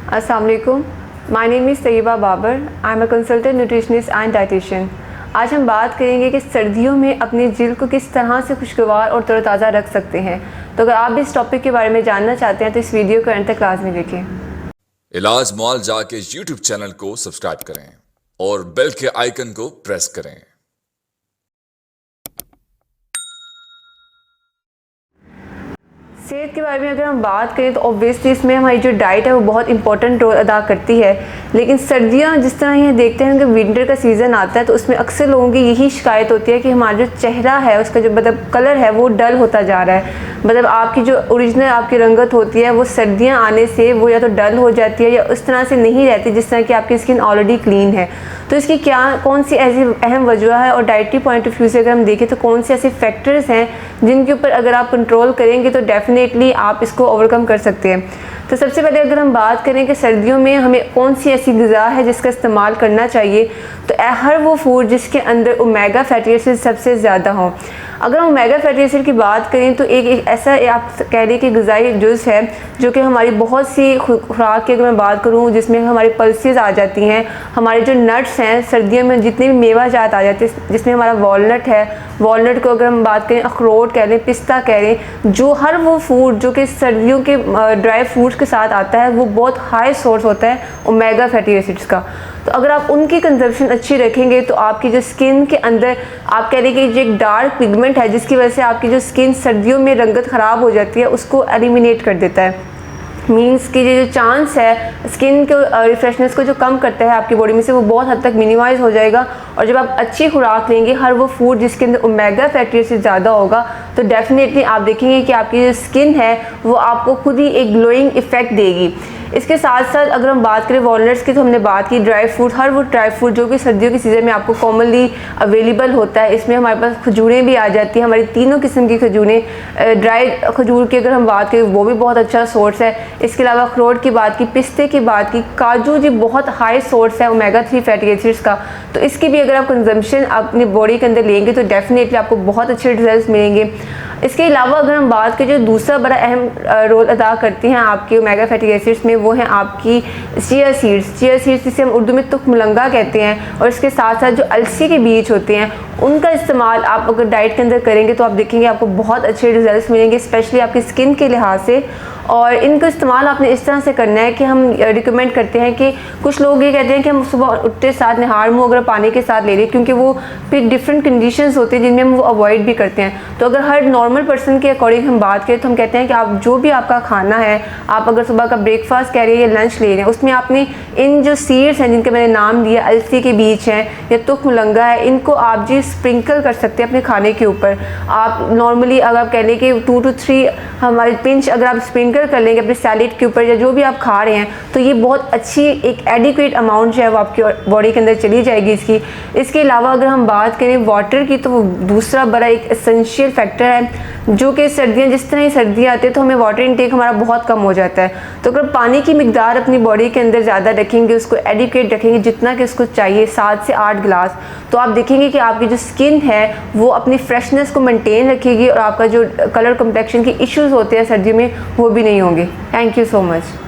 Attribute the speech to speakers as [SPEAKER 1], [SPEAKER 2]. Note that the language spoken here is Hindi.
[SPEAKER 1] अस्सलाम वालेकुम, my name is Tayyaba Babar. I am a consultant nutritionist and dietitian. आज हम बात करेंगे कि सर्दियों में अपनी जिल्द को किस तरह से खुशगवार और तरोताज़ा रख सकते हैं। तो अगर आप भी इस टॉपिक के बारे में जानना चाहते हैं तो इस वीडियो को एंड तक लाजमी देखें।
[SPEAKER 2] इलाज मुआलजा के YouTube चैनल को सब्सक्राइब करें और बेल के आइकन को प्रेस करें।
[SPEAKER 1] सेहत के बारे में अगर हम बात करें तो ऑब्वियसली इसमें हमारी जो डाइट है वो बहुत इंपॉर्टेंट रोल अदा करती है। लेकिन सर्दियाँ जिस तरह ये देखते हैं कि विंटर का सीज़न आता है तो उसमें अक्सर लोगों की यही शिकायत होती है कि हमारा जो चेहरा है उसका जो कलर है वो डल होता जा रहा है। आपकी जो ओरिजिनल आपकी रंगत होती है वो सर्दियाँ आने से वो या तो डल हो जाती है या उस तरह से नहीं रहती जिस तरह की आपकी स्किन ऑलरेडी क्लीन है। तो इसकी कौन सी ऐसी अहम वजह है और डाइटरी पॉइंट ऑफ व्यू से अगर हम देखें तो कौन से ऐसे फैक्टर्स हैं जिनके ऊपर अगर आप कंट्रोल करेंगे तो डेफिनेटली आप इसको ओवरकम कर सकते हैं। तो सबसे पहले अगर हम बात करें कि सर्दियों में हमें कौन सी ऐसी ग़िज़ा है जिसका इस्तेमाल करना चाहिए, तो हर वो फूड जिसके अंदर ओमेगा फैटी एसिड सबसे ज़्यादा हो। अगर हम ओमेगा फैटी एसिड की बात करें तो एक ऐसा आप कह रहे कि ग़िज़ाई जुज़ है जो कि हमारी बहुत सी खुराक की अगर मैं बात करूँ जिसमें हमारी पल्सेस आ जाती हैं, हमारे जो नट्स हैं सर्दियों में जितने भी मेवा जात आ जाते हैं जिसमें हमारा वॉलनट है, वॉलनट को अगर हम बात करें अखरोट कह लें, पिस्ता कह लें, जो हर वो फूड जो कि सर्दियों के ड्राई फ्रूट्स के साथ आता है वो बहुत हाई सोर्स होता है ओमेगा फैटी एसिड्स का। तो अगर आप उनकी कंजप्शन अच्छी रखेंगे तो आपकी जो स्किन के अंदर आप कह रहे कि जो एक डार्क पिगमेंट है जिसकी वजह से आपकी जो स्किन सर्दियों में रंगत ख़राब हो जाती है उसको एलिमिनेट कर देता है। मीन्स कि जो चांस है स्किन के रिफ्रेशनेस को जो कम करता है आपकी बॉडी में से वो बहुत हद तक मिनिमाइज़ हो जाएगा। और जब आप अच्छी खुराक लेंगे हर वो फूड जिसके अंदर ओमेगा फैटी एसिड ज़्यादा होगा तो डेफिनेटली आप देखेंगे कि आपकी जो स्किन है वो आपको खुद ही एक ग्लोइंग इफ़ेक्ट देगी। इसके साथ साथ अगर हम बात करें वॉलनट्स की तो हमने बात की ड्राई फ्रूट, हर वो ड्राई फ्रूट जो कि सर्दियों के सीज़न में आपको कॉमनली अवेलेबल होता है। इसमें हमारे पास खजूरें भी आ जाती हैं, हमारी तीनों किस्म की खजूरें, ड्राई खजूर की अगर हम बात करें वो भी बहुत अच्छा सोर्स है। इसके अलावा अखरोट की बात की, पिस्ते की बात की, काजू जी बहुत हाई सोर्स है ओमेगा 3 फैटी एसिड्स का। तो इसकी भी अगर आप कंजम्पशन अपनी बॉडी के अंदर लेंगे तो डेफिनेटली आपको बहुत अच्छे रिजल्ट मिलेंगे। इसके अलावा अगर हम बात करें जो दूसरा बड़ा अहम रोल अदा करती हैं आपके ओमेगा फैटी एसिड्स में वो है आपकी चिया सीड्स। चिया सीड्स जिसे हम उर्दू में तुखमलंगा कहते हैं। और इसके साथ साथ जो अलसी के बीज होते हैं उनका इस्तेमाल आप अगर डाइट के अंदर करेंगे तो आप देखेंगे आपको बहुत अच्छे रिजल्ट्स मिलेंगे स्पेशली आपकी स्किन के लिहाज से। और इनका इस्तेमाल आपने इस तरह से करना है कि हम रिकमेंड करते हैं कि कुछ लोग ये कहते हैं कि हम सुबह उठते साथ निहार मुँह अगर पानी के साथ ले लें क्योंकि वो फिर डिफरेंट कंडीशंस होते हैं जिनमें हम वो अवॉइड भी करते हैं। तो अगर हर नॉर्मल पर्सन के अकॉर्डिंग हम बात करें तो हम कहते हैं कि आप जो भी आपका खाना है, आप अगर सुबह का ब्रेकफास्ट कह रहे हैं या लंच ले रहे हैं, उसमें आपने इन जो सीड्स हैं जिनके मैंने नाम दिया, अलसी के बीज हैं या तुखमलंगा है, इनको आप जी स्प्रिंकल कर सकते हैं अपने खाने के ऊपर। आप नॉर्मली अगर आप कह लें कि 2 to 3 हमारे पिंच अगर आप स्प्रिंकल कर लेंगे अपने सैलेड के ऊपर या जो भी आप खा रहे हैं तो ये बहुत अच्छी एक एडिक्वेट अमाउंट जो है वो आपकी बॉडी के अंदर चली जाएगी इसके अलावा अगर हम बात करें वाटर की तो वो दूसरा बड़ा एक एसेंशियल फैक्टर है जो कि सर्दियाँ जिस तरह ही सर्दियाँ आती है तो हमें वाटर इनटेक हमारा बहुत कम हो जाता है। तो अगर पानी की मिकदार अपनी बॉडी के अंदर ज़्यादा रखेंगे, उसको एडिक्वेट रखेंगे जितना कि उसको चाहिए 7 से 8 गिलास, तो आप देखेंगे कि आपकी जो स्किन है वो अपनी फ्रेशनेस को मेंटेन रखेगी और आपका जो कलर कम्प्लेक्शन के इश्यूज़ होते हैं सर्दियों में वो भी नहीं होंगे। Thank you so much.